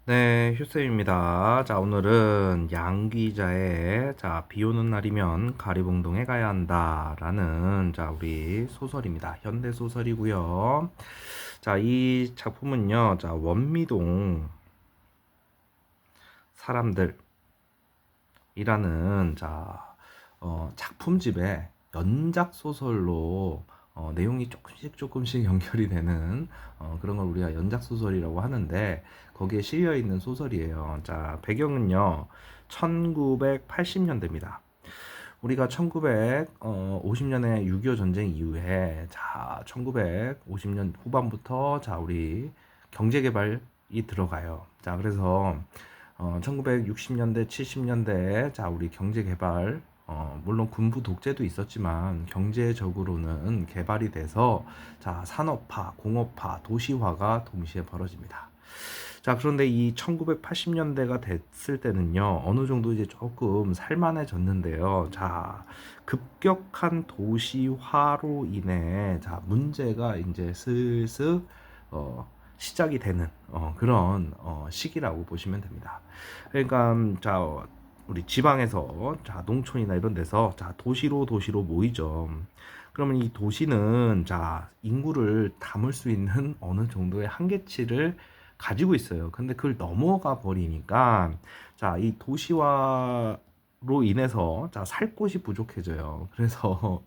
네, 휴쌤입니다. 자, 오늘은 양 기자의 비 오는 날이면 가리봉동에 가야 한다라는 우리 소설입니다. 현대 소설이고요. 자, 이 작품은요. 원미동 사람들이라는 작품집의 연작 소설로 내용이 조금씩 연결이 되는 그런 걸 우리가 연작 소설이라고 하는데 거기에 실려 있는 소설이에요. 자, 배경은요 1980년대입니다. 우리가 1950년에 6.25 전쟁 이후에 1950년 후반부터 우리 경제 개발이 들어가요. 자, 그래서 1960년대, 70년대 우리 경제 개발 물론 군부 독재도 있었지만 경제적으로는 개발이 돼서 산업화, 공업화, 도시화가 동시에 벌어집니다. 자, 그런데 이 1980년대가 됐을 때는요, 어느 정도 이제 조금 살만해졌는데요. 급격한 도시화로 인해, 문제가 이제 슬슬, 시작이 되는, 그런, 시기라고 보시면 됩니다. 그러니까, 우리 지방에서, 농촌이나 이런 데서, 도시로 모이죠. 그러면 이 도시는, 인구를 담을 수 있는 어느 정도의 한계치를 가지고 있어요. 근데 그걸 넘어가 버리니까 이 도시화로 인해서 살 곳이 부족해져요. 그래서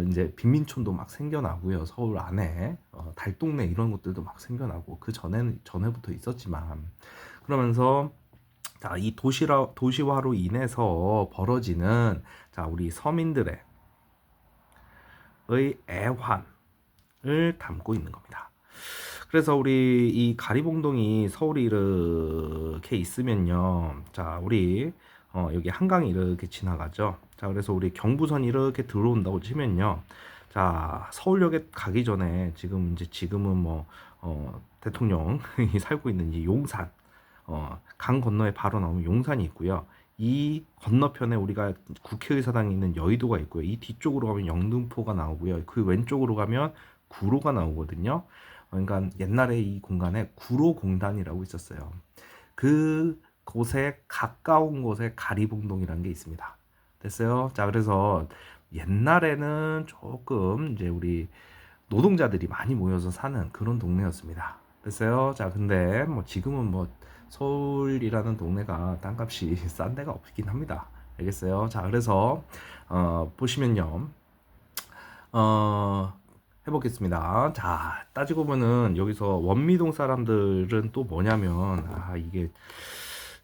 이제 빈민촌도 막 생겨나고요. 서울 안에 달동네 이런 것들도 막 생겨나고 그 전에부터 있었지만 그러면서 이 도시화로 인해서 벌어지는 우리 서민들의 애환을 담고 있는 겁니다. 그래서 우리 이 가리봉동이 서울이 이렇게 있으면요. 우리 여기 한강이 이렇게 지나가죠. 그래서 우리 경부선이 이렇게 들어온다고 치면요. 서울역에 가기 전에 지금은 뭐 대통령이 살고 있는 이 용산 강 건너에 바로 나오면 용산이 있고요. 이 건너편에 우리가 국회의사당이 있는 여의도가 있고요. 이 뒤쪽으로 가면 영등포가 나오고요. 그 왼쪽으로 가면 구로가 나오거든요. 그러니까 옛날에 이 공간에 구로공단이라고 있었어요. 그 곳에 가까운 곳에 가리봉동이라는 게 있습니다. 됐어요? 그래서 옛날에는 조금 이제 우리 노동자들이 많이 모여서 사는 그런 동네였습니다. 됐어요? 근데 뭐 지금은 뭐 서울이라는 동네가 땅값이 싼 데가 없긴 합니다. 알겠어요? 그래서 보시면요. 어, 해보겠습니다. 따지고 보면은 여기서 원미동 사람들은 또 뭐냐면, 이게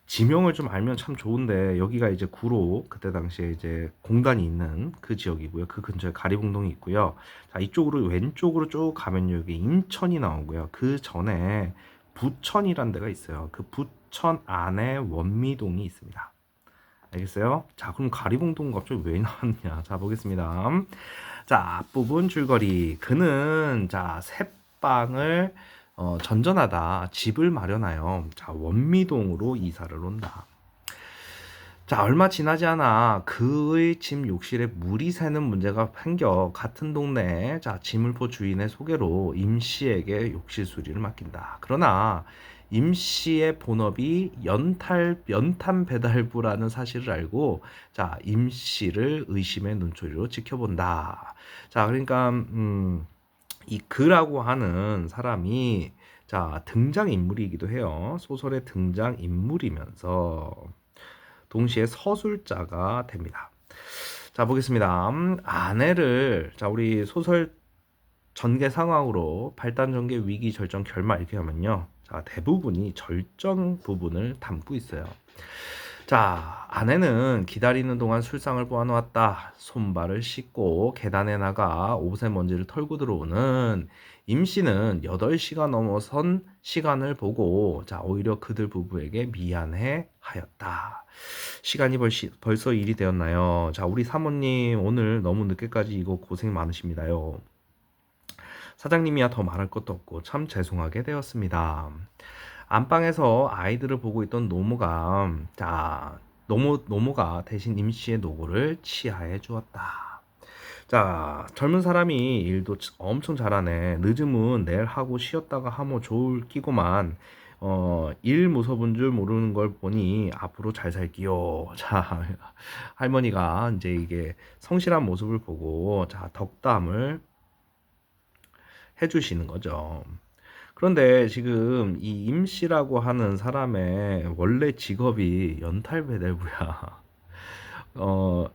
지명을 좀 알면 참 좋은데, 여기가 이제 구로, 그때 당시에 이제 공단이 있는 그 지역이고요. 그 근처에 가리봉동이 있고요. 이쪽으로, 왼쪽으로 쭉 가면 여기 인천이 나오고요. 그 전에 부천이란 데가 있어요. 그 부천 안에 원미동이 있습니다. 알겠어요? 그럼 가리봉동 갑자기 왜 나왔냐? 보겠습니다. 앞부분 줄거리. 그는 새방을 전전하다 집을 마련하여 원미동으로 이사를 온다. 얼마 지나지 않아 그의 집 욕실에 물이 새는 문제가 생겨 같은 동네에 지물포 주인의 소개로 임씨에게 욕실 수리를 맡긴다. 그러나 임씨의 본업이 연탄 배달부라는 사실을 알고 임씨를 의심의 눈초리로 지켜본다. 그러니까 이 그라고 하는 사람이 등장 인물이기도 해요. 소설의 등장 인물이면서 동시에 서술자가 됩니다. 보겠습니다. 아내를 우리 소설 전개 상황으로 발단 전개 위기 절정 결말 이렇게 하면요. 대부분이 절정 부분을 담고 있어요. 아내는 기다리는 동안 술상을 보아놓았다. 손발을 씻고 계단에 나가 옷에 먼지를 털고 들어오는 임씨는 8시가 넘어선 시간을 보고 오히려 그들 부부에게 미안해 하였다. 시간이 벌써 일이 되었나요? 우리 사모님 오늘 너무 늦게까지 이거 고생 많으십니다요. 사장님이야 더 말할 것도 없고 참 죄송하게 되었습니다. 안방에서 아이들을 보고 있던 노모가 대신 임씨의 노고를 치하해 주었다. 젊은 사람이 일도 엄청 잘하네. 늦으면 내일 하고 쉬었다가 하면 좋을 끼고만 일 무서운 줄 모르는 걸 보니 앞으로 잘 살기요. 자, 할머니가 이제 이게 성실한 모습을 보고 자, 덕담을 해주시는 거죠. 그런데 지금 이 임씨라고 하는 사람의 원래 직업이 연탄 배달부야. 어,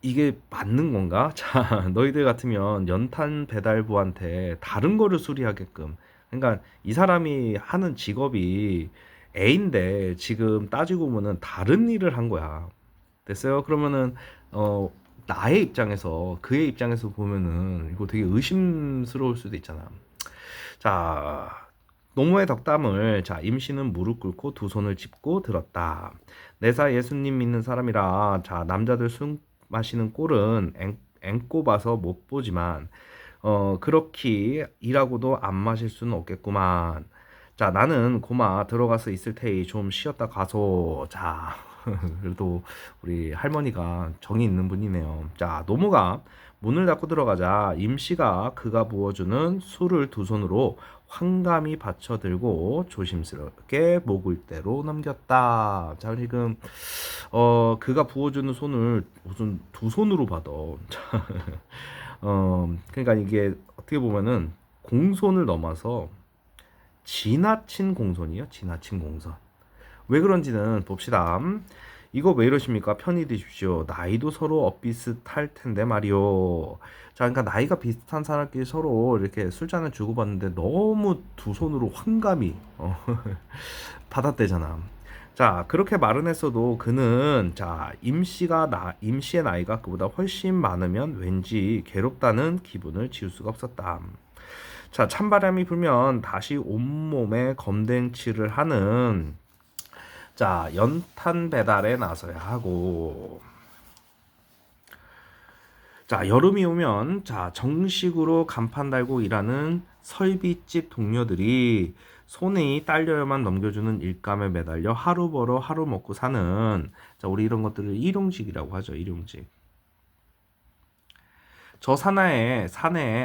이게 맞는 건가? 자, 너희들 같으면 연탄 배달부한테 다른 거를 수리하게끔. 그러니까 이 사람이 하는 직업이 A인데 지금 따지고 보면은 다른 일을 한 거야. 됐어요? 그러면은 어 나의 입장에서 그의 입장에서 보면은 이거 되게 의심스러울 수도 있잖아. 자, 노모의 덕담을 자 임씨는 무릎 꿇고 두 손을 짚고 들었다. 내사 예수님 믿는 사람이라 자 남자들 술 마시는 꼴은 앵꼬 봐서 못 보지만 그렇게 일하고도 안 마실 수는 없겠구만. 자 나는 고마 들어가서 있을 테이 좀 쉬었다 가소. 자 그래도 우리 할머니가 정이 있는 분이네요. 자 노모가 문을 닫고 들어가자 임씨가 그가 부어주는 술을 두 손으로 황감히 받쳐 들고 조심스럽게 목을대로 넘겼다. 자 지금 그가 부어주는 손을 무슨 두 손으로 받아. 그러니까 이게 어떻게 보면은 공손을 넘어서 지나친 공손이요. 지나친 공손. 왜 그런지는 봅시다. 이거 왜 이러십니까? 편히 드십시오. 나이도 서로 엇비슷할 텐데 말이요. 자, 그러니까 나이가 비슷한 사람끼리 서로 이렇게 술잔을 주고받는데 너무 두 손으로 황감히 받았대잖아. 자, 그렇게 말은 했어도 그는 자, 임씨의 나이가 그보다 훨씬 많으면 왠지 괴롭다는 기분을 지울 수가 없었다. 자, 찬바람이 불면 다시 온몸에 검댕칠을 하는 자, 연탄 배달에 나서야 하고 자, 여름이 오면 자, 정식으로 간판 달고 일하는 설비집 동료들이 손이 딸려야만 넘겨주는 일감에 매달려 하루 벌어 하루 먹고 사는 자, 우리 이런 것들을 일용직이라고 하죠. 일용직. 저 산하에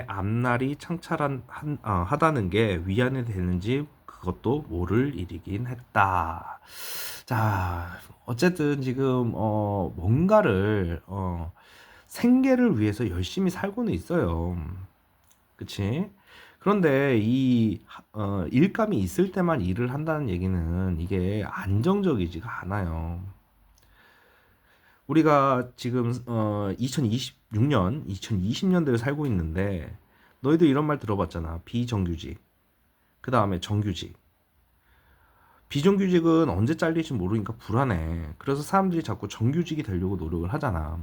앞날이 하다는 게 위안이 되는지 그것도 모를 일이긴 했다. 자, 어쨌든 지금 뭔가를 생계를 위해서 열심히 살고는 있어요. 그치? 그런데 일감이 있을 때만 일을 한다는 얘기는 이게 안정적이지가 않아요. 우리가 지금 2026년, 2020년대를 살고 있는데 너희도 이런 말 들어봤잖아. 비정규직. 그 다음에 정규직. 비정규직은 언제 잘릴지 모르니까 불안해. 그래서 사람들이 자꾸 정규직이 되려고 노력을 하잖아.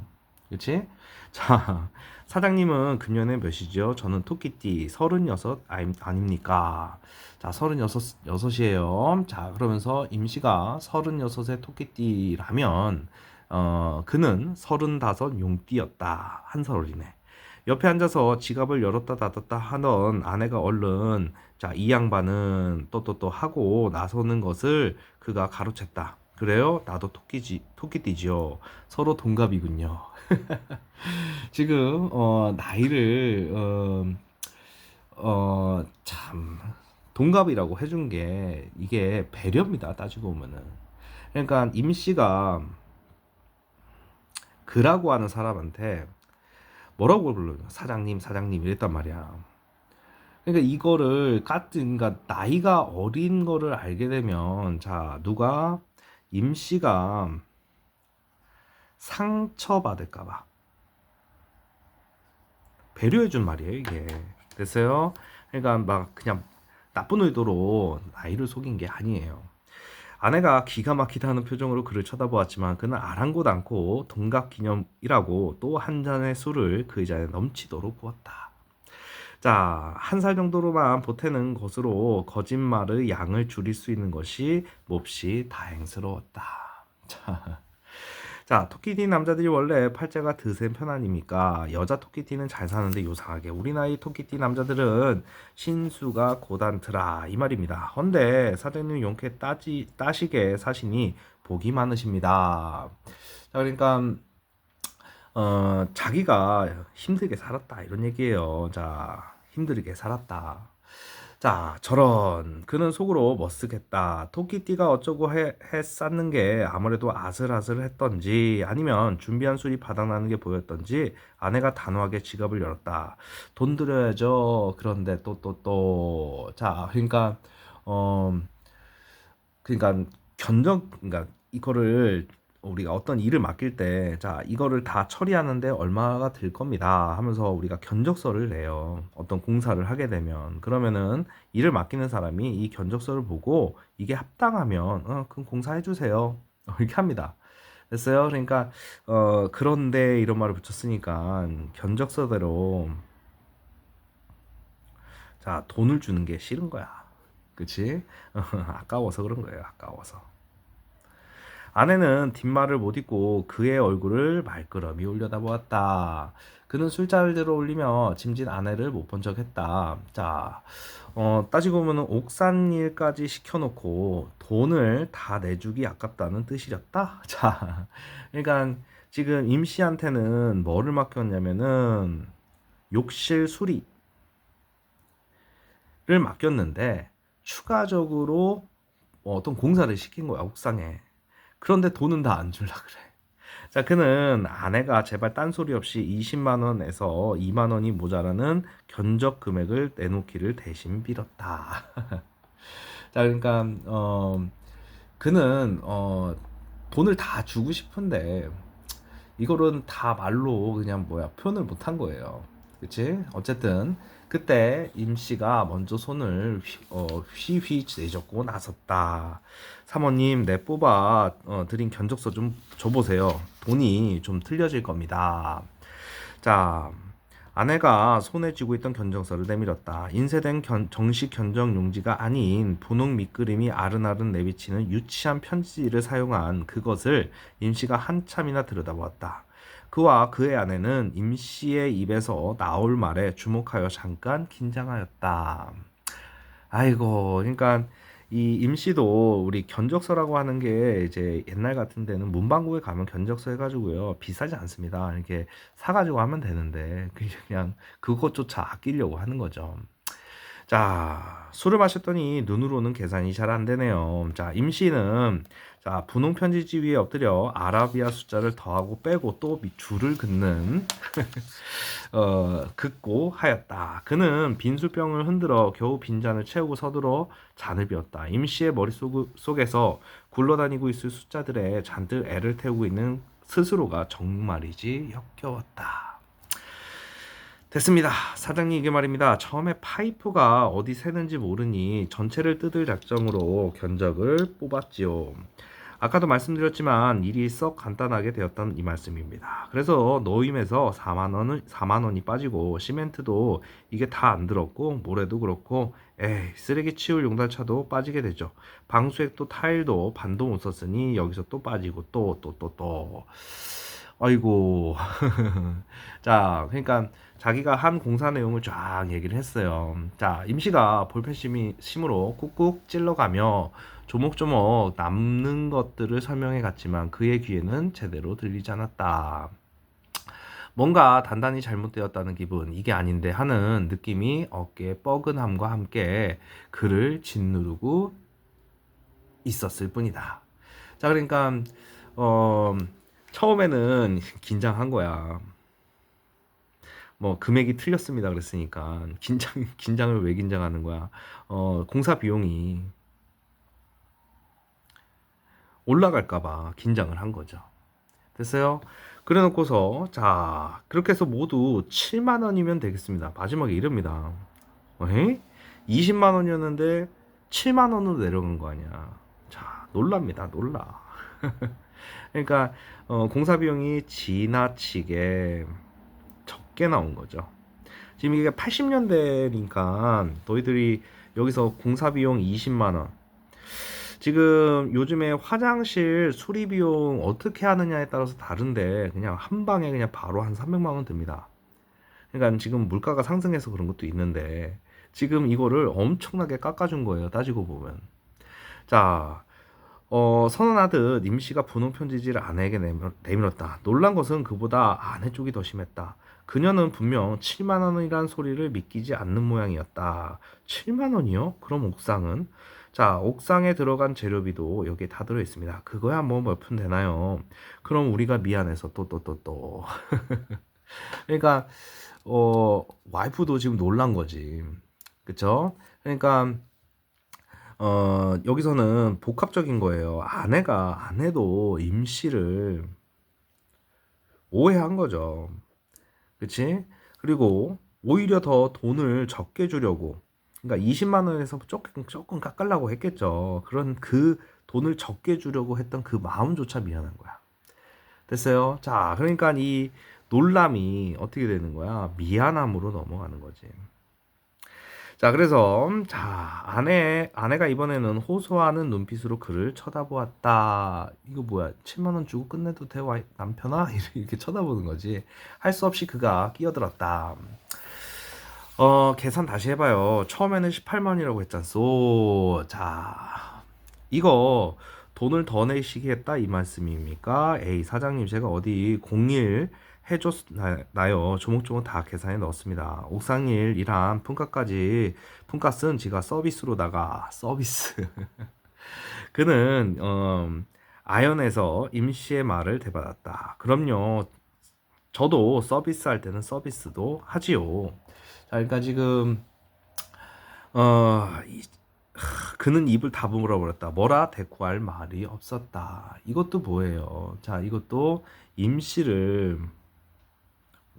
그치? 자, 사장님은 금년에 몇이죠? 저는 토끼띠 36 아닙니까? 자, 36이에요. 자, 그러면서 임시가 36의 토끼띠라면 그는 35 용띠였다. 한설이네. 옆에 앉아서 지갑을 열었다 닫았다 하던 아내가 얼른 자, 이 양반은 또 하고 나서는 것을 그가 가로챘다. 그래요? 나도 토끼띠지요. 서로 동갑이군요. 지금 나이를 참 동갑이라고 해준 게 이게 배려입니다. 따지고 보면은. 그러니까 임씨가 그라고 하는 사람한테 뭐라고 불러요? 사장님 이랬단 말이야. 그러니까 이거를 그러니까 나이가 어린 거를 알게 되면 자 누가 임씨가 상처받을까봐 배려해준 말이에요 이게. 됐어요? 그러니까 막 그냥 나쁜 의도로 나이를 속인 게 아니에요. 아내가 기가 막히다는 표정으로 그를 쳐다보았지만 그는 아랑곳 않고 동갑 기념이라고 또 한 잔의 술을 그 잔에 넘치도록 부었다. 자, 한 살 정도로만 보태는 것으로 거짓말의 양을 줄일 수 있는 것이 몹시 다행스러웠다. 자, 토끼띠 남자들이 원래 팔자가 드센 편 아닙니까? 여자 토끼띠는 잘 사는데 요상하게 우리 나이 토끼띠 남자들은 신수가 고단트라 이 말입니다. 헌데 사장님 용케 따시게 사시니 복이 많으십니다. 자, 그러니까 자기가 힘들게 살았다 이런 얘기예요. 자, 힘들게 살았다. 자, 저런. 그는 속으로 머쓱했다. 토끼띠가 어쩌고 쌓는 게 아무래도 아슬아슬했던지 아니면 준비한 술이 바닥나는 게 보였던지 아내가 단호하게 지갑을 열었다. 돈 드려야죠. 그런데 또. 자, 어, 그러니까 그러니까 이거를 우리가 어떤 일을 맡길 때, 자, 이거를 다 처리하는데 얼마가 들 겁니다 하면서 우리가 견적서를 내요. 어떤 공사를 하게 되면. 그러면은 일을 맡기는 사람이 이 견적서를 보고 이게 합당하면, 그럼 공사해 주세요. 이렇게 합니다. 됐어요? 그러니까, 그런데 이런 말을 붙였으니까 견적서대로, 자, 돈을 주는 게 싫은 거야. 그치? 아까워서 그런 거예요. 아까워서. 아내는 뒷말을 못 잇고 그의 얼굴을 말끄러미 올려다보았다. 그는 술잔을 들어 올리며 짐진 아내를 못 본 척했다. 자, 따지고 보면 옥산일까지 시켜놓고 돈을 다 내주기 아깝다는 뜻이었다. 자, 그러니까 지금 임 씨한테는 뭐를 맡겼냐면은 욕실 수리를 맡겼는데 추가적으로 어떤 공사를 시킨 거야, 옥상에. 그런데 돈은 다 안 줄라 그래. 자, 그는 아내가 제발 딴소리 없이 20만 원에서 2만 원이 모자라는 견적 금액을 내놓기를 대신 빌었다. 자, 그러니까 그는 돈을 다 주고 싶은데 이거는 다 말로 그냥 표현을 못 한 거예요. 그치? 어쨌든 그때 임 씨가 먼저 손을 휘휘 내젓고 나섰다. 사모님, 내 뽑아 드린 견적서 좀 줘보세요. 돈이 좀 틀려질 겁니다. 자, 아내가 손에 쥐고 있던 견적서를 내밀었다. 인쇄된 정식 견적 용지가 아닌 분홍 밑그림이 아른아른 내비치는 유치한 편지를 사용한 그것을 임 씨가 한참이나 들여다보았다. 그와 그의 아내는 임 씨의 입에서 나올 말에 주목하여 잠깐 긴장하였다. 아이고, 그러니까 이 임씨도 우리 견적서라고 하는 게 이제 옛날 같은 데는 문방구에 가면 견적서 해가지고요 비싸지 않습니다. 이렇게 사가지고 하면 되는데 그냥 그것조차 아끼려고 하는 거죠. 자, 술을 마셨더니 눈으로는 계산이 잘 안 되네요. 자, 임씨는 자, 분홍 편지지 위에 엎드려 아라비아 숫자를 더하고 빼고 또 줄을 긋는 긋고 하였다. 그는 빈술병을 흔들어 겨우 빈잔을 채우고 서둘러 잔을 비웠다. 임씨의 머릿속에서 굴러다니고 있을 숫자들에 잔뜩 애를 태우고 있는 스스로가 정말이지 역겨웠다. 됐습니다. 사장님, 이게 말입니다. 처음에 파이프가 어디 새는지 모르니 전체를 뜯을 작정으로 견적을 뽑았지요. 아까도 말씀드렸지만 일이 썩 간단하게 되었던 이 말씀입니다. 그래서 노임에서 4만 원이 빠지고 시멘트도 이게 다 안 들었고 모래도 그렇고 쓰레기 치울 용달차도 빠지게 되죠. 방수액도 타일도 반도 못 썼으니 여기서 또 빠지고 또. 아이고. 자, 그러니까 자기가 한 공사 내용을 쫙 얘기를 했어요. 자, 임시가 볼펜심으로 꾹꾹 찔러가며 조목조목 남는 것들을 설명해 갔지만 그의 귀에는 제대로 들리지 않았다. 뭔가 단단히 잘못되었다는 기분, 이게 아닌데 하는 느낌이 어깨에 뻐근함과 함께 그를 짓누르고 있었을 뿐이다. 자, 그러니까 어, 처음에는 긴장한 거야. 뭐 금액이 틀렸습니다 그랬으니까 긴장을 왜 긴장하는 거야? 공사 비용이 올라갈까봐 긴장을 한 거죠. 됐어요? 그래 놓고서 자, 그렇게 해서 모두 7만 원이면 되겠습니다. 마지막에 이럽니다. 에? 20만 원이었는데 7만 원으로 내려간 거 아니야. 자, 놀랍니다. 놀라. 그러니까 공사 비용이 지나치게 적게 나온 거죠. 지금 이게 80년대니까 너희들이 여기서 공사 비용 20만 원. 지금 요즘에 화장실 수리 비용 어떻게 하느냐에 따라서 다른데 그냥 한 방에 그냥 바로 한 300만 원 듭니다. 그러니까 지금 물가가 상승해서 그런 것도 있는데 지금 이거를 엄청나게 깎아준 거예요. 따지고 보면. 자, 선언하듯 임씨가 분홍 편지지를 아내에게 내밀었다. 놀란 것은 그보다 아내 쪽이 더 심했다. 그녀는 분명 7만 원이란 소리를 믿기지 않는 모양이었다. 7만 원이요? 그럼 옥상은? 자, 옥상에 들어간 재료비도 여기에 다 들어 있습니다. 그거야 뭐 몇 푼 되나요? 그럼 우리가 미안해서 또. 그러니까 와이프도 지금 놀란 거지. 그쵸? 그러니까 여기서는 복합적인 거예요. 아내도 임씨를 오해한 거죠. 그치? 그리고 오히려 더 돈을 적게 주려고. 그러니까 20만 원에서 조금 깎으려고 했겠죠. 그런 그 돈을 적게 주려고 했던 그 마음조차 미안한 거야. 됐어요? 자, 그러니까 이 놀람이 어떻게 되는 거야? 미안함으로 넘어가는 거지. 자, 그래서 아내가 이번에는 호소하는 눈빛으로 그를 쳐다보았다. 이거 뭐야? 7만 원 주고 끝내도 돼, 남편아? 이렇게 쳐다보는 거지. 할 수 없이 그가 끼어들었다. 계산 다시 해봐요. 처음에는 18만 원이라고 했잖소. 자, 이거 돈을 더 내시겠다 이 말씀입니까? 에이, 사장님, 제가 어디 공일 해줬나요? 조목조목 다 계산해 넣었습니다. 옥상일 일한 품값은 지가 서비스로다가 서비스. 그는 아연에서 임시의 말을 대받았다. 그럼요. 저도 서비스할 때는 서비스도 하지요. 자, 그러니까 지금 그는 입을 다물어 버렸다. 뭐라 대꾸할 말이 없었다. 이것도 뭐예요? 자, 이것도 임씨를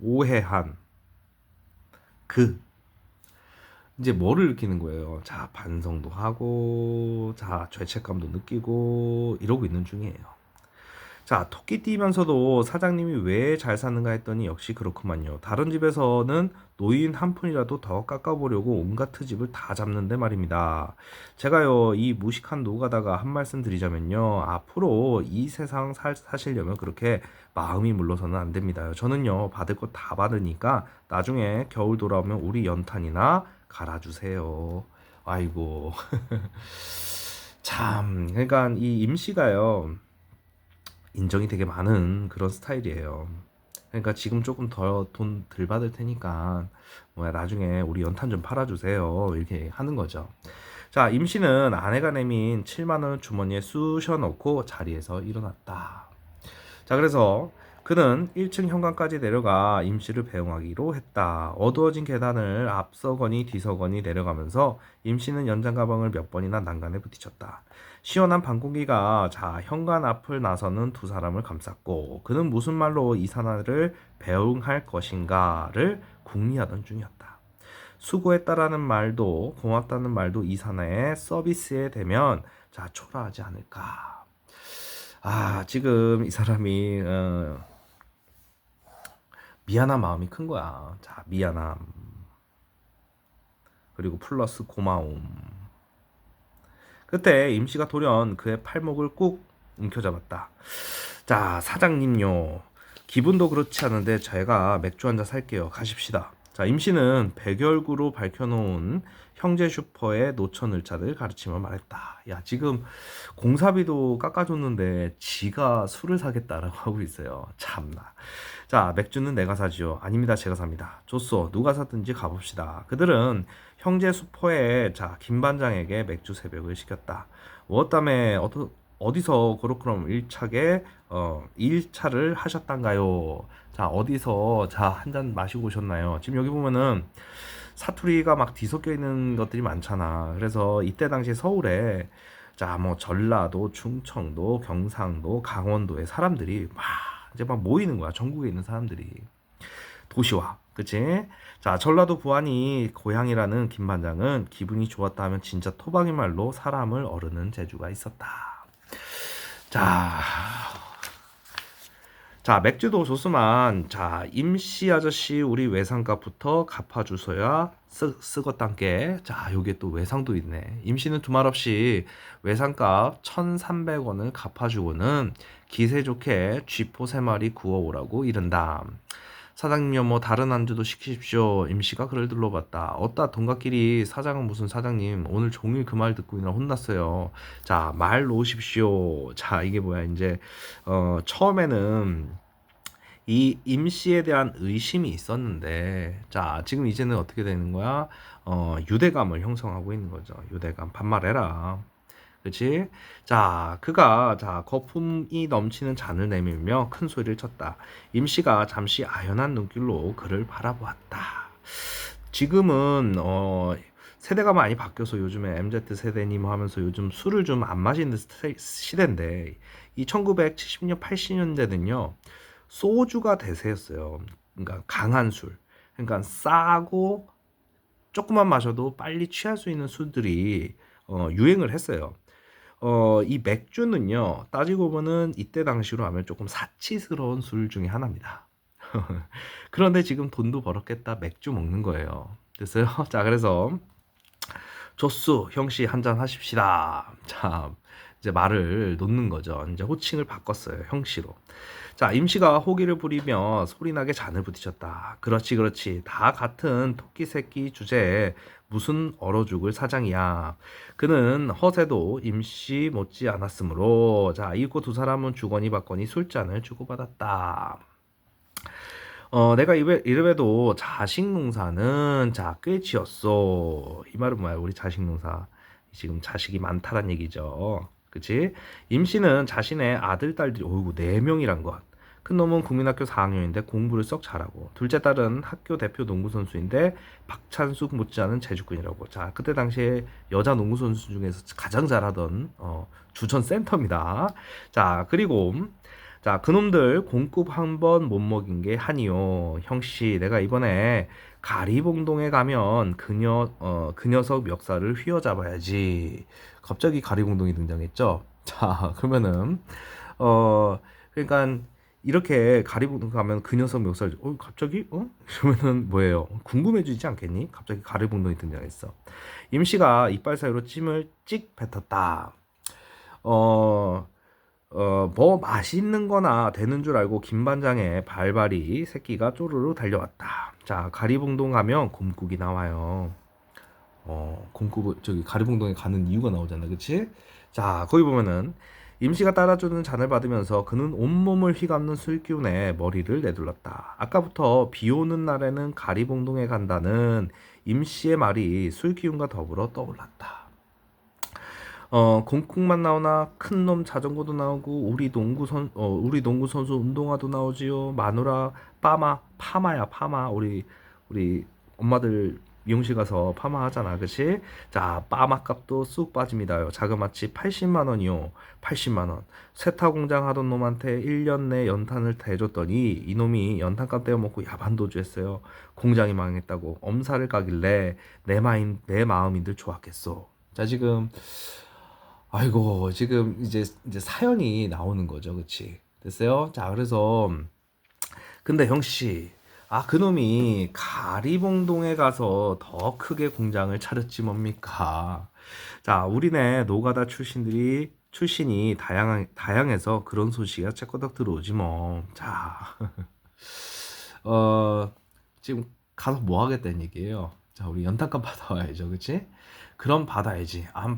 오해한 그 이제 뭐를 느끼는 거예요? 자, 반성도 하고, 자, 죄책감도 느끼고 이러고 있는 중이에요. 자, 토끼 뛰면서도 사장님이 왜 잘 사는가 했더니 역시 그렇구만요. 다른 집에서는 노인 한 푼이라도 더 깎아보려고 온갖 트집을 다 잡는데 말입니다. 제가요, 이 무식한 노가다가 한 말씀 드리자면요. 앞으로 이 세상 사시려면 그렇게 마음이 물러서는 안 됩니다. 저는요, 받을 거 다 받으니까 나중에 겨울 돌아오면 우리 연탄이나 갈아주세요. 아이고. 참, 그러니까 이 임씨가요, 인정이 되게 많은 그런 스타일이에요. 그러니까 지금 조금 더 돈 덜 받을 테니까 뭐야 나중에 우리 연탄 좀 팔아주세요 이렇게 하는 거죠. 자, 임씨는 아내가 내민 7만 원을 주머니에 쑤셔 넣고 자리에서 일어났다. 자, 그래서 그는 1층 현관까지 내려가 임씨를 배웅하기로 했다. 어두워진 계단을 앞서거니 뒤서거니 내려가면서 임씨는 연장 가방을 몇 번이나 난간에 부딪혔다. 시원한 밤 공기가 현관 앞을 나서는 두 사람을 감쌌고 그는 무슨 말로 이사나를 배웅할 것인가를 궁리하던 중이었다. 수고했다라는 말도 고맙다는 말도 이사나의 서비스에 대면 초라하지 않을까. 지금 이 사람이 미안한 마음이 큰 거야. 자, 미안함 그리고 플러스 고마움. 그때 임씨가 돌연 그의 팔목을 꾹 움켜잡았다. 자, 사장님요. 기분도 그렇지 않은데 제가 맥주 한잔 살게요. 가십시다. 자, 임씨는 백열구로 밝혀놓은 형제 슈퍼의 노천을차를 가르치며 말했다. 야, 지금 공사비도 깎아줬는데 지가 술을 사겠다라고 하고 있어요. 참나. 자, 맥주는 내가 사지요. 아닙니다. 제가 삽니다. 좋소. 누가 사든지 가봅시다. 그들은 형제 슈퍼의 김반장에게 맥주 새벽을 시켰다. 무엇담에 어디서 그렇게 일차를 하셨단가요? 자, 어디서 한 잔 마시고 오셨나요? 지금 여기 보면은 사투리가 막 뒤섞여 있는 것들이 많잖아. 그래서 이때 당시 서울에 뭐 전라도, 충청도, 경상도, 강원도의 사람들이 막 모이는 거야. 전국에 있는 사람들이. 도시화. 그치? 자, 전라도 부안이 고향이라는 김반장은 기분이 좋았다 하면 진짜 토박이 말로 사람을 어르는 재주가 있었다. 맥주도 좋수만 임씨 아저씨 우리 외상값부터 갚아주서야 쓰겄단께. 요게 또 외상도 있네. 임씨는 두말 없이 외상값 1,300원을 갚아주고는 기세 좋게 쥐포 3마리 구워오라고 이른다. 사장님요, 뭐 다른 안주도 시키십시오. 임씨가 그를 둘러봤다. 어따 동갑끼리 사장은 무슨 사장님, 오늘 종일 그 말 듣고 있느라 혼났어요. 말 놓으십시오. 이게 뭐야 이제 처음에는 이 임씨에 대한 의심이 있었는데, 자, 지금 이제는 어떻게 되는 거야? 유대감을 형성하고 있는 거죠. 유대감. 반말해라. 그치? 자, 그가, 자, 거품이 넘치는 잔을 내밀며 큰 소리를 쳤다. 임씨가 잠시 아연한 눈길로 그를 바라보았다. 지금은, 세대가 많이 바뀌어서 요즘에 MZ 세대님 하면서 요즘 술을 좀 안 마시는 시대인데, 이 1970년, 80년대는요, 소주가 대세였어요. 그러니까 강한 술. 그러니까 싸고 조금만 마셔도 빨리 취할 수 있는 술들이 유행을 했어요. 이 맥주는요, 따지고 보면 이때 당시로 하면 조금 사치스러운 술 중에 하나입니다. 그런데 지금 돈도 벌었겠다. 맥주 먹는 거예요. 됐어요? 자, 그래서 조수 형씨 한잔 하십시다. 자, 이제 말을 놓는 거죠. 이제 호칭을 바꿨어요. 형씨로. 자, 임씨가 호기를 부리며 소리나게 잔을 부딪혔다. 그렇지, 그렇지. 다 같은 토끼 새끼 주제에 무슨 얼어 죽을 사장이야. 그는 허세도 임씨 못지 않았으므로, 자, 이윽고 두 사람은 주거니 받거니 술잔을 주고받았다. 내가 이래봬도 자식 농사는 자, 꽤 지었어. 이 말은 뭐야? 우리 자식 농사. 지금 자식이 많다란 얘기죠. 그치? 임씨는 자신의 아들, 딸들이, 어이구, 4명이란 것. 큰 놈은 국민학교 4학년인데 공부를 썩 잘하고, 둘째 딸은 학교 대표 농구선수인데 박찬숙 못지않은 재주꾼이라고. 자, 그때 당시에 여자 농구선수 중에서 가장 잘하던, 주전 센터입니다. 자, 그리고 자, 그놈들 공급 한 번 못 먹인 게 한이요. 형씨, 내가 이번에 가리봉동에 가면 그 녀석 멱살을 휘어잡아야지. 갑자기 가리봉동이 등장했죠. 자, 그러면은, 그러니까, 이렇게 가리봉동 가면 그 녀석 멱살, 갑자기? 그러면은 뭐예요? 궁금해지지 않겠니? 갑자기 가리봉동이 등장했어. 임씨가 이빨 사이로 찜을 찍 뱉었다. 어, 뭐 맛있는 거나 되는 줄 알고 김반장의 발발이 새끼가 쪼르르 달려왔다. 자, 가리봉동 가면 곰국이 나와요. 저기 가리봉동에 가는 이유가 나오잖아. 그치? 자, 거기 보면은 임씨가 따라주는 잔을 받으면서 그는 온몸을 휘감는 술기운에 머리를 내둘렀다. 아까부터 비 오는 날에는 가리봉동에 간다는 임씨의 말이 술기운과 더불어 떠올랐다. 공국만 나오나 큰 놈 자전거도 나오고 우리 농구 선수 운동화도 나오지요. 마누라 파마야 파마. 우리 엄마들 미용실 가서 파마 하잖아. 그치? 자, 파마 값도 쑥 빠집니다요. 자그마치 80만 원이요. 80만 원. 세타 공장 하던 놈한테 1년 내 연탄을 대줬더니 이놈이 연탄값 떼어먹고 야반도주 했어요. 공장이 망했다고 엄살을 까길래 내 마음인들 좋았겠어. 자, 지금 아이고, 지금 이제 사연이 나오는 거죠. 그치? 됐어요? 자, 그래서, 근데 형씨, 그놈이 가리봉동에 가서 더 크게 공장을 차렸지 뭡니까? 자, 우리네 노가다 출신이 다양해서 그런 소식이 채꼬닥 들어오지 뭐. 자, 어, 지금 가서 뭐 하겠다는 얘기예요? 자, 우리 연탄값 받아와야죠. 그치? 그럼 받아야지. 안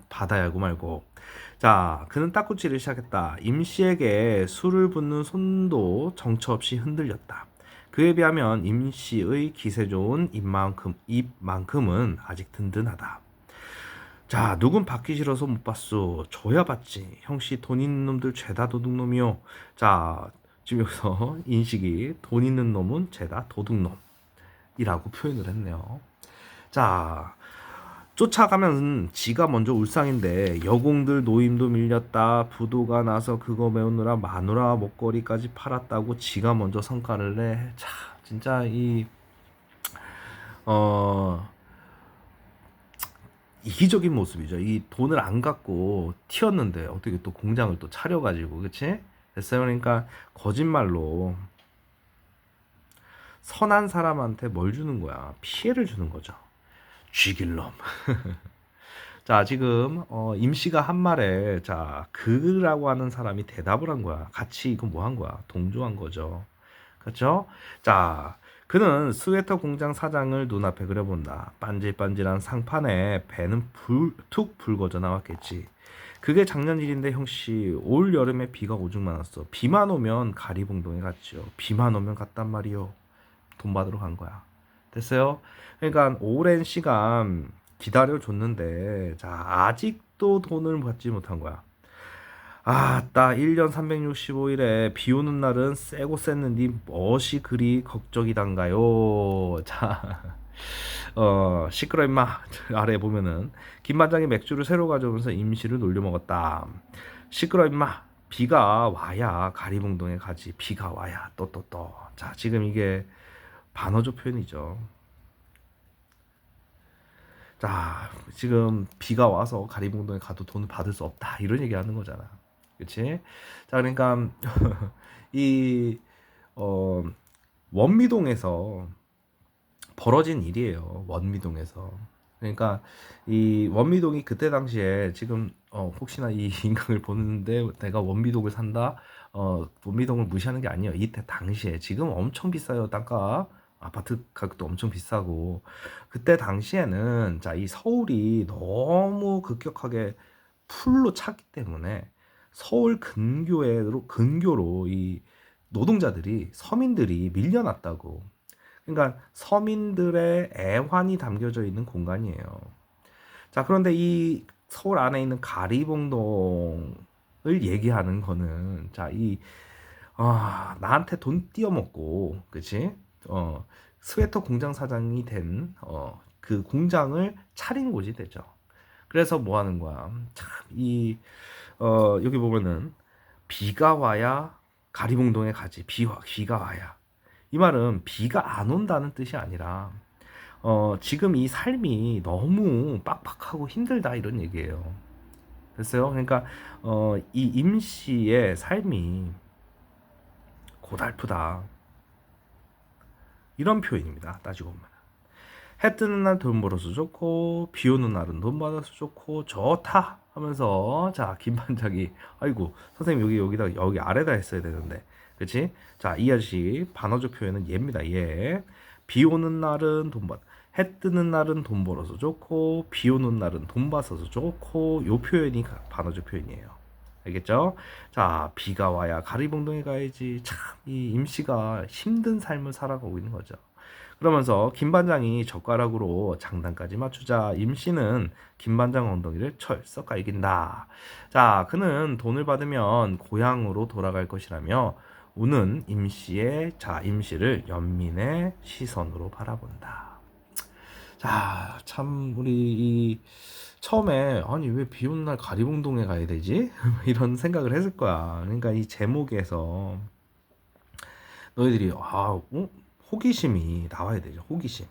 받아야고 말고. 자, 그는 딱구치를 시작했다. 임씨에게 술을 붓는 손도 정처 없이 흔들렸다. 그에 비하면 임씨의 기세 좋은 입만큼은 아직 든든하다. 자, 누군 받기 싫어서 못 봤소. 줘야 받지. 형씨 돈 있는 놈들 죄다 도둑놈이요. 자, 지금 여기서 인식이 돈 있는 놈은 죄다 도둑놈이라고 표현을 했네요. 자, 쫓아가면 지가 먼저 울상인데 여공들 노임도 밀렸다. 부도가 나서 그거 메우느라 마누라 목걸이까지 팔았다고 지가 먼저 성과를 내. 자, 진짜 어, 이기적인 모습이죠. 이 돈을 안 갖고 튀었는데 어떻게 또 공장을 또 차려가지고, 그치? 됐어요. 그러니까 거짓말로 선한 사람한테 뭘 주는 거야? 피해를 주는 거죠. 쥐길 놈. 자, 지금 임씨가 한 말에 자, 그라고 하는 사람이 대답을 한 거야. 같이 이거 뭐 한 거야? 동조한 거죠. 그렇죠? 자, 그는 스웨터 공장 사장을 눈앞에 그려본다. 반질반질한 상판에 배는 툭 붉어져 나왔겠지. 그게 작년 일인데 형씨 올 여름에 비가 오죽 많았어. 비만 오면 가리봉동에 갔죠. 비만 오면 갔단 말이요. 돈 받으러 간 거야. 됐어요? 그러니까 오랜 시간 기다려줬는데 자 아직도 돈을 받지 못한 거야. 아따 1년 365일에 비 오는 날은 쎄고 쎘는디 무엇이 그리 걱정이단가요. 자 시끄러 임마 아래 보면은 김 반장이 맥주를 새로 가져오면서 임시를 놀려 먹었다. 시끄러 임마 비가 와야 가리봉동에 가지. 비가 와야 또또또. 자 지금 이게 반어조 표현이죠. 자 지금 비가 와서 가리봉동에 가도 돈을 받을 수 없다 이런 얘기 하는 거잖아. 그치? 자 그러니까 이 원미동에서 벌어진 일이에요. 원미동에서. 그러니까 이 원미동이 그때 당시에 지금 혹시나 이 인강을 보는데 내가 원미동을 산다, 원미동을 무시하는 게 아니에요. 이때 당시에 지금 엄청 비싸요. 땅값 아파트 가격도 엄청 비싸고 그때 당시에는 자 이 서울이 너무 급격하게 풀로 찼기 때문에 서울 근교로 이 노동자들이 서민들이 밀려났다고. 그러니까 서민들의 애환이 담겨져 있는 공간이에요. 자, 그런데 이 서울 안에 있는 가리봉동을 얘기하는 거는 나한테 돈 띄어먹고, 그치? 스웨터 공장 사장이 된 그 공장을 차린 곳이 되죠. 그래서 뭐 하는 거야? 참, 여기 보면은 비가 와야 가리봉동에 가지. 비가 와야. 이 말은 비가 안 온다는 뜻이 아니라 지금 이 삶이 너무 빡빡하고 힘들다 이런 얘기예요. 됐어요? 그러니까 이 임씨의 삶이 고달프다 이런 표현입니다. 따지고 보면 해 뜨는 날 돈 벌어서 좋고 비 오는 날은 돈 받아서 좋고 좋다 하면서 자 김반장이 아이고 선생님 여기 아래다 했어야 되는데 그치? 자, 이 아저씨 반어조 표현은 얘입니다. 얘. 비 오는 날은 해 뜨는 날은 돈 벌어서 좋고 비 오는 날은 돈 받아서 좋고 요 표현이 반어조 표현이에요. 알겠죠? 자, 비가 와야 가리봉동에 가야지. 참 이 임씨가 힘든 삶을 살아가고 있는 거죠. 그러면서 김반장이 젓가락으로 장단까지 맞추자 임씨는 김반장 엉덩이를 철썩 갈긴다. 자, 그는 돈을 받으면 고향으로 돌아갈 것이라며 우는 임씨를 연민의 시선으로 바라본다. 자, 참 우리 이 처음에 아니 왜 비 오는 날 가리봉동에 가야 되지? 이런 생각을 했을 거야. 그러니까 이 제목에서 너희들이 호기심이 나와야 되죠. 호기심.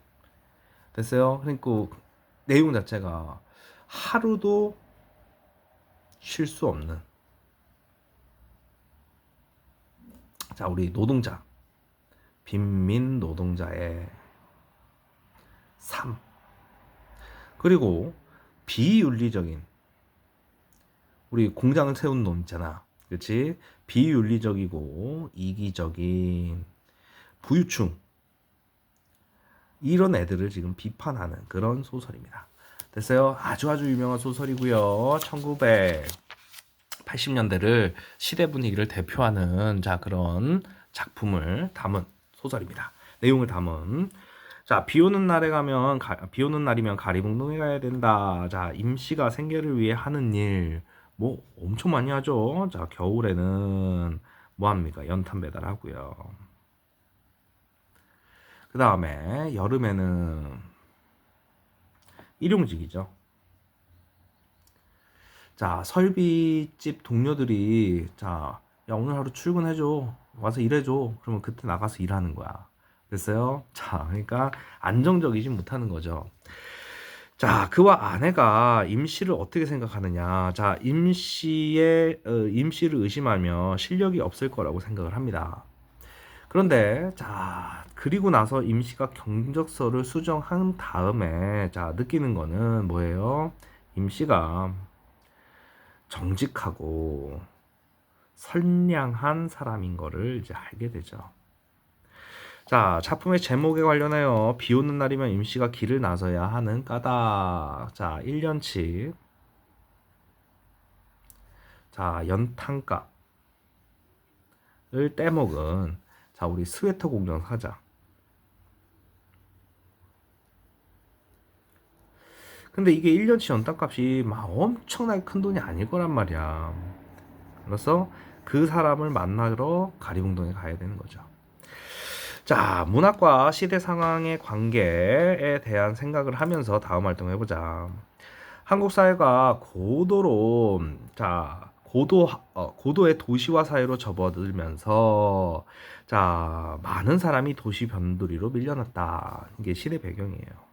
됐어요? 그러니까 내용 자체가 하루도 쉴 수 없는 자 우리 노동자 빈민 노동자의 삶 그리고 비윤리적인 우리 공장을 세운 놈 있잖아. 그렇지? 비윤리적이고 이기적인 부유층 이런 애들을 지금 비판하는 그런 소설입니다. 됐어요? 아주 유명한 소설이고요. 1980년대를 시대 분위기를 대표하는 자 그런 작품을 담은 소설입니다. 내용을 담은 자 비 오는 날이면 가리봉동에 가야 된다. 자 임씨가 생계를 위해 하는 일 뭐 엄청 많이 하죠. 자 겨울에는 뭐 합니까? 연탄 배달하고요. 그 다음에 여름에는 일용직이죠. 자 설비집 동료들이 자 야 오늘 하루 출근해줘 와서 일해줘 그러면 그때 나가서 일하는 거야. 됐어요? 자 그러니까 안정적이지 못하는 거죠. 자 그와 아내가 임씨를 어떻게 생각하느냐. 자 임씨를 의심하며 실력이 없을 거라고 생각을 합니다. 그런데 자 그리고 나서 임씨가 경적서를 수정한 다음에 자 느끼는 거는 뭐예요? 임씨가 정직하고 선량한 사람인 거를 이제 알게 되죠. 자, 작품의 제목에 관련하여 비 오는 날이면 임씨가 길을 나서야 하는 까닭. 자, 1년치 자, 연탄값을 떼먹은 자, 우리 스웨터 공장 사장. 근데 이게 1년치 연탄값이 막 엄청나게 큰 돈이 아닐 거란 말이야. 그래서 그 사람을 만나러 가리봉동에 가야 되는 거죠. 자, 문학과 시대 상황의 관계에 대한 생각을 하면서 다음 활동을 해보자. 한국 사회가 고도로 고도의 도시화 사회로 접어들면서 자, 많은 사람이 도시 변두리로 밀려났다. 이게 시대 배경이에요.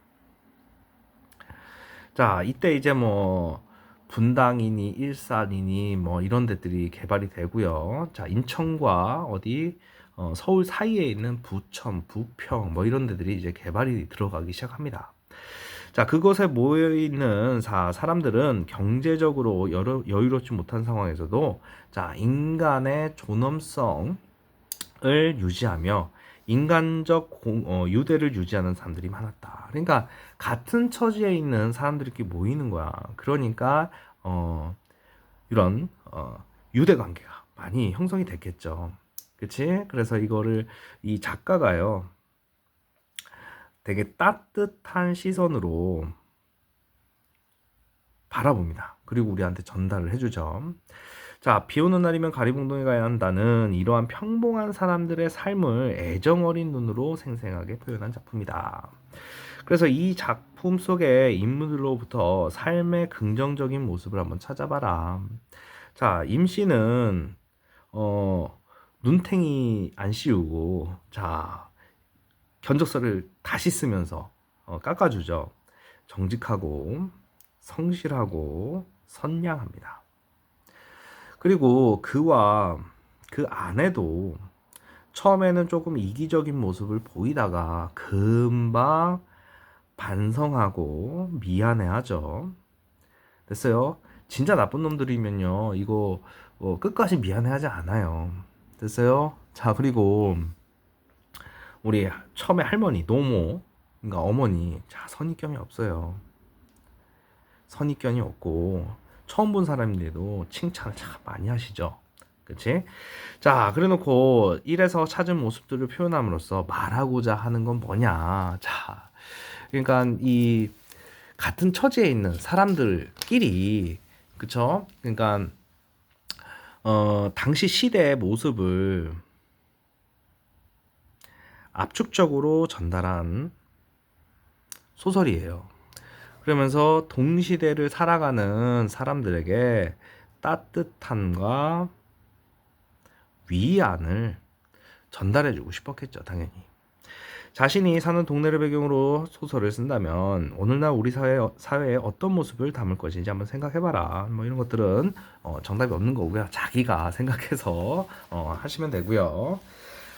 자, 이때 이제 뭐 분당이니 일산이니 뭐 이런 데들이 개발이 되고요. 자, 인천과 어디 서울 사이에 있는 부천, 부평 뭐 이런 데들이 이제 개발이 들어가기 시작합니다. 자, 그곳에 모여 있는 사람들은 경제적으로 여유롭지 못한 상황에서도 자, 인간의 존엄성을 유지하며 인간적 유대를 유지하는 사람들이 많았다. 그러니까 같은 처지에 있는 사람들이 모이는 거야. 그러니까 이런 유대 관계가 많이 형성이 됐겠죠. 그치? 그래서 이거를 이 작가가요 되게 따뜻한 시선으로 바라봅니다. 그리고 우리한테 전달을 해주죠. 자, 비 오는 날이면 가리봉동에 가야 한다는 이러한 평범한 사람들의 삶을 애정 어린 눈으로 생생하게 표현한 작품이다. 그래서 이 작품 속의 인물들로부터 삶의 긍정적인 모습을 한번 찾아봐라. 자, 임씨는 눈탱이 안 씌우고 자, 견적서를 다시 쓰면서 깎아주죠. 정직하고 성실하고 선량합니다. 그리고 그와 그 아내도 처음에는 조금 이기적인 모습을 보이다가 금방 반성하고 미안해하죠. 됐어요? 진짜 나쁜 놈들이면요 이거 끝까지 미안해하지 않아요. 됐어요? 자, 그리고 우리 처음에 할머니 노모 그러니까 어머니 자, 선입견이 없어요. 선입견이 없고 처음 본 사람인데도 칭찬을 참 많이 하시죠. 그치? 자, 그래놓고 일에서 찾은 모습들을 표현함으로써 말하고자 하는 건 뭐냐. 자, 그러니까 이 같은 처지에 있는 사람들끼리 그쵸? 그러니까 당시 시대의 모습을 압축적으로 전달한 소설이에요. 그러면서 동시대를 살아가는 사람들에게 따뜻함과 위안을 전달해주고 싶었겠죠, 당연히. 자신이 사는 동네를 배경으로 소설을 쓴다면 오늘날 우리 사회에 어떤 모습을 담을 것인지 한번 생각해봐라. 뭐 이런 것들은 정답이 없는 거고요. 자기가 생각해서 하시면 되고요.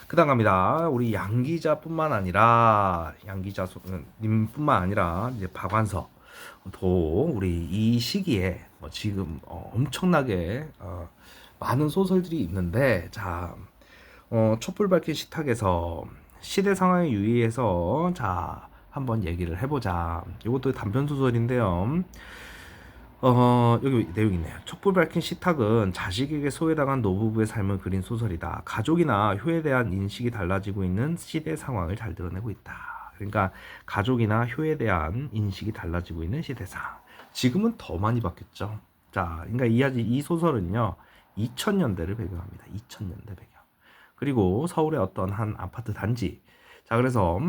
그 다음 갑니다. 우리 양 기자뿐만 아니라 님뿐만 아니라 이제 박완서 도 우리 이 시기에 지금 엄청나게 많은 소설들이 있는데 자 촛불 밝힌 식탁에서 시대 상황에 유의해서 자 한번 얘기를 해보자. 이것도 단편 소설인데요. 여기 내용 있네요. 촛불 밝힌 식탁은 자식에게 소외당한 노부부의 삶을 그린 소설이다. 가족이나 효에 대한 인식이 달라지고 있는 시대 상황을 잘 드러내고 있다. 그러니까 가족이나 효에 대한 인식이 달라지고 있는 시대상. 지금은 더 많이 바뀌었죠. 자, 그러니까 이 소설은요 2000년대를 배경합니다. 2000년대 배경. 그리고 서울의 어떤 한 아파트 단지. 자, 그래서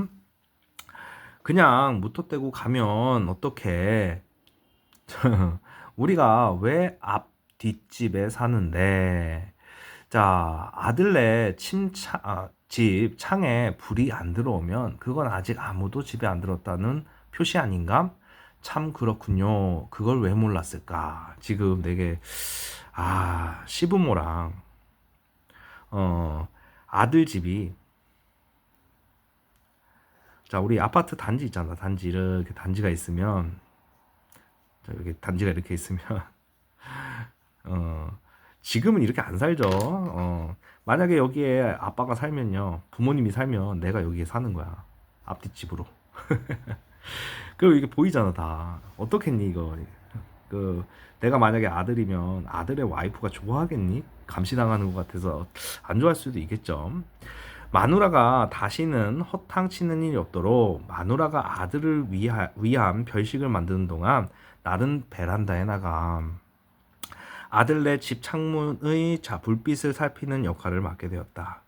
그냥 무턱대고 가면 어떻게 우리가 왜 앞 뒷집에 사는데 자 아들네 집 창에 불이 안 들어오면 그건 아직 아무도 집에 안 들었다는 표시 아닌가? 참 그렇군요. 그걸 왜 몰랐을까? 지금 되게 시부모랑 아들 집이 자 우리 아파트 단지 있잖아. 단지 이렇게 단지가 있으면 자, 이렇게 단지가 이렇게 있으면 지금은 이렇게 안 살죠. 만약에 여기에 아빠가 살면요 부모님이 살면 내가 여기에 사는 거야 앞뒷집으로. 그리고 이게 보이잖아 다. 어떻겠니 이거. 내가 만약에 아들이면 아들의 와이프가 좋아하겠니? 감시당하는 것 같아서 안 좋아할 수도 있겠죠. 마누라가 다시는 허탕치는 일이 없도록 마누라가 아들을 위한 별식을 만드는 동안 나는 베란다에 나가 아들네 집 창문의 불빛을 살피는 역할을 맡게 되었다.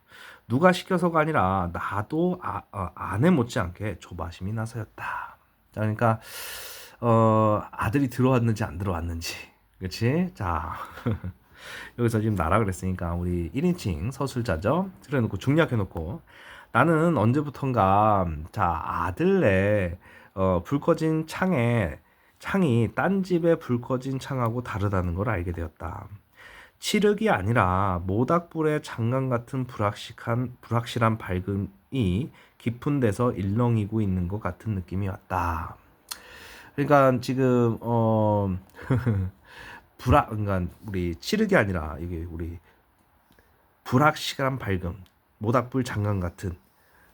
누가 시켜서가 아니라 나도 아내 못지않게 조바심이 나서였다. 그러니까 아들이 들어왔는지 안 들어왔는지, 그렇지? 자, 여기서 지금 나라 그랬으니까 우리 1인칭 서술자죠. 틀어놓고 중략해놓고 나는 언제부턴가 자 아들네 불 꺼진 창이 딴 집의 불 꺼진 창하고 다르다는 걸 알게 되었다. 칠흑이 아니라 모닥불의 장관 같은 불확실한 밝음이 깊은 데서 일렁이고 있는 것 같은 느낌이 왔다. 그러니까 지금 그러니까 우리 칠흑이 아니라 이게 우리 불확실한 밝음, 모닥불 장관 같은,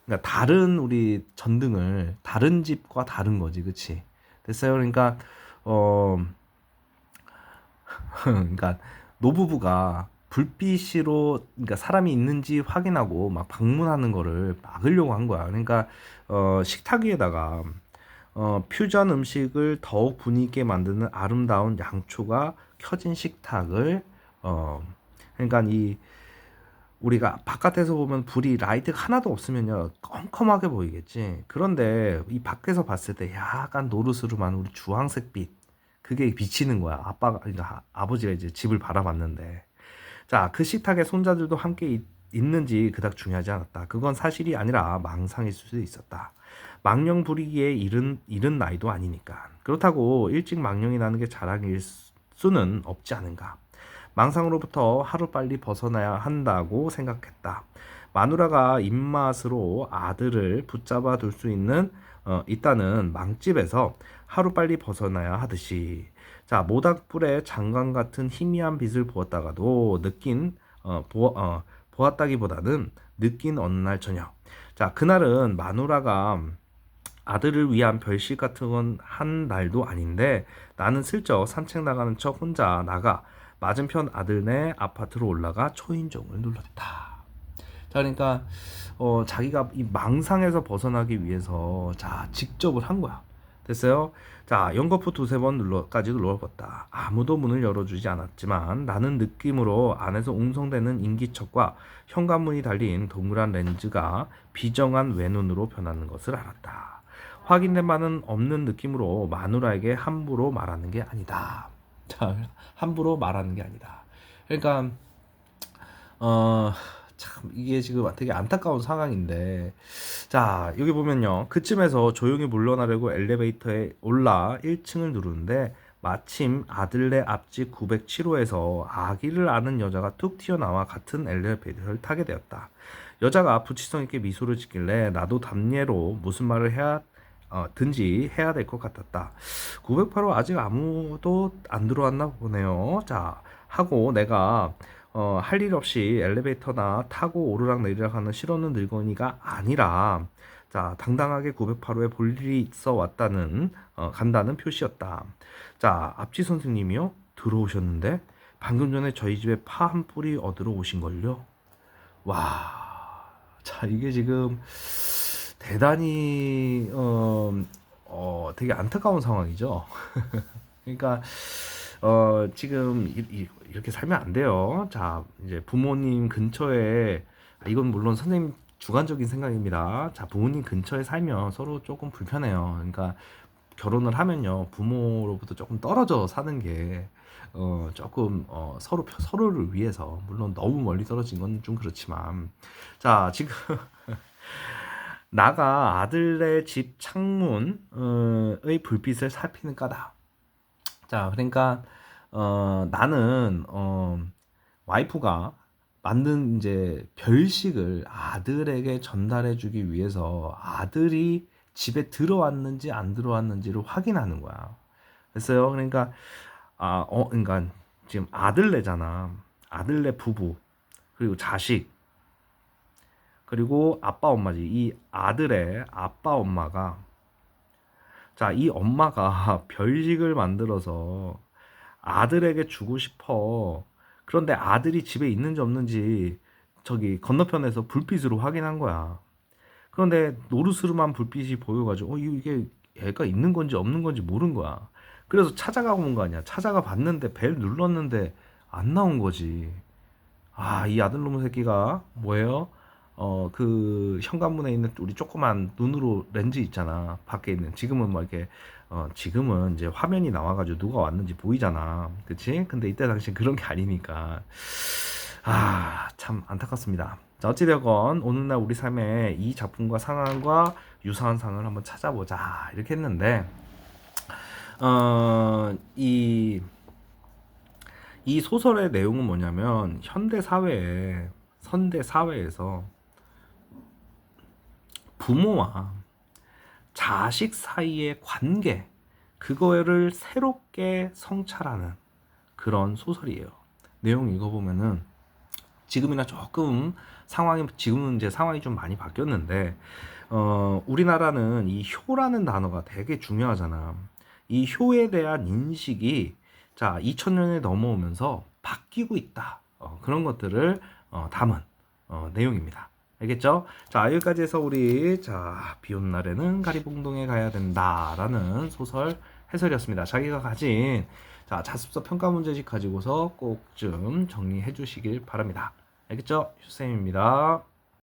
그러니까 다른 우리 전등을 다른 집과 다른 거지, 그렇지? 됐어요. 그러니까 그러니까 노부부가 불빛으로 그러니까 사람이 있는지 확인하고 막 방문하는 거를 막으려고 한 거야. 그러니까 식탁 위에다가 퓨전 음식을 더욱 분위기 있게 만드는 아름다운 양초가 켜진 식탁을 그러니까 이 우리가 바깥에서 보면 불이 라이트가 하나도 없으면요 컴컴하게 보이겠지. 그런데 이 밖에서 봤을 때 약간 노르스름한 우리 주황색 빛 그게 비치는 거야. 그러니까 아버지가 이제 집을 바라봤는데 자, 그 식탁에 손자들도 함께 있는지 그닥 중요하지 않았다. 그건 사실이 아니라 망상일 수도 있었다. 망령 부리기에 이른 나이도 아니니까. 그렇다고 일찍 망령이 나는 게 자랑일 수는 없지 않은가. 망상으로부터 하루빨리 벗어나야 한다고 생각했다. 마누라가 입맛으로 아들을 붙잡아 둘 수 있다는 망집에서 하루빨리 벗어나야 하듯이 자 모닥불에 장관 같은 희미한 빛을 보았다가도 보았다기보다는 느낀 어느 날 저녁 자 그날은 마누라가 아들을 위한 별식 같은 건 한 날도 아닌데 나는 슬쩍 산책 나가는 척 혼자 나가 맞은편 아들네 아파트로 올라가 초인종을 눌렀다. 자, 그러니까 자기가 이 망상에서 벗어나기 위해서 자 직접을 한 거야. 됐어요? 자, 연거푸 두세 번 까지 눌러봤다. 아무도 문을 열어주지 않았지만 나는 느낌으로 안에서 웅성대는 인기척과 현관문이 달린 동그란 렌즈가 비정한 외눈으로 변하는 것을 알았다. 확인된 바는 없는 느낌으로 마누라에게 함부로 말하는 게 아니다. 자, 함부로 말하는 게 아니다. 그러니까 참 이게 지금 되게 안타까운 상황인데 자 여기 보면요 그쯤에서 조용히 물러나려고 엘리베이터에 올라 1층을 누르는데 마침 아들네 앞집 907호에서 아기를 아는 여자가 툭 튀어나와 같은 엘리베이터를 타게 되었다. 여자가 부치성 있게 미소를 짓길래 나도 답례로 무슨 말을 든지 해야 될 것 같았다. 908호 아직 아무도 안 들어왔나 보네요. 자 하고 내가 할 일 없이 엘리베이터나 타고 오르락 내리락 하는 실없는 늙은이가 아니라 자 당당하게 908호에 볼 일이 있어 왔다는 간다는 표시였다. 자 앞지 선생님이요 들어오셨는데 방금 전에 저희 집에 파 한 뿌리 얻으러 오신걸요. 와, 자 이게 지금 대단히 되게 안타까운 상황이죠. 그러니까 지금 이렇게 살면 안 돼요. 자, 이제 부모님 근처에 이건 물론 선생님 주관적인 생각입니다. 자, 부모님 근처에 살면 서로 조금 불편해요. 그러니까 결혼을 하면요 부모로부터 조금 떨어져 사는 게 조금 서로를 위해서 물론 너무 멀리 떨어진 건 좀 그렇지만 자 지금 나가 아들의 집 창문의 불빛을 살피는 까다. 자, 그러니까 나는 와이프가 만든 이제 별식을 아들에게 전달해주기 위해서 아들이 집에 들어왔는지 안 들어왔는지를 확인하는 거야. 됐어요? 그러니까 그러니까 지금 아들네잖아. 아들네 부부 그리고 자식 그리고 아빠 엄마지. 이 아들의 아빠 엄마가 자, 이 엄마가 별식을 만들어서 아들에게 주고 싶어. 그런데 아들이 집에 있는지 없는지 저기 건너편에서 불빛으로 확인한 거야. 그런데 노르스름한 불빛이 보여가지고 이게 애가 있는 건지 없는 건지 모른 거야. 그래서 찾아가고 온 거 아니야. 찾아가 봤는데 벨 눌렀는데 안 나온 거지. 아, 이 아들놈의 새끼가 뭐예요? 그 현관문에 있는 우리 조그만 눈으로 렌즈 있잖아. 밖에 있는. 지금은 뭐 이렇게 지금은 이제 화면이 나와가지고 누가 왔는지 보이잖아. 그치? 근데 이때 당시 그런 게 아니니까. 아, 참 안타깝습니다. 자, 어찌되건 오늘날 우리 삶에 이 작품과 상황과 유사한 상을 한번 찾아보자. 이렇게 했는데, 어, 이, 이 소설의 내용은 뭐냐면, 현대 사회에서 부모와 자식 사이의 관계, 그거를 새롭게 성찰하는 그런 소설이에요. 내용 읽어보면은, 지금이나 조금 지금은 이제 상황이 좀 많이 바뀌었는데, 우리나라는 이 효라는 단어가 되게 중요하잖아. 이 효에 대한 인식이 자 2000년에 넘어오면서 바뀌고 있다. 그런 것들을 담은 내용입니다. 알겠죠? 자, 여기까지 해서 우리 비 오는 날에는 가리봉동에 가야 된다라는 소설 해설이었습니다. 자기가 가진 자습서 평가 문제집 가지고서 꼭 좀 정리해 주시길 바랍니다. 알겠죠? 휴쌤입니다.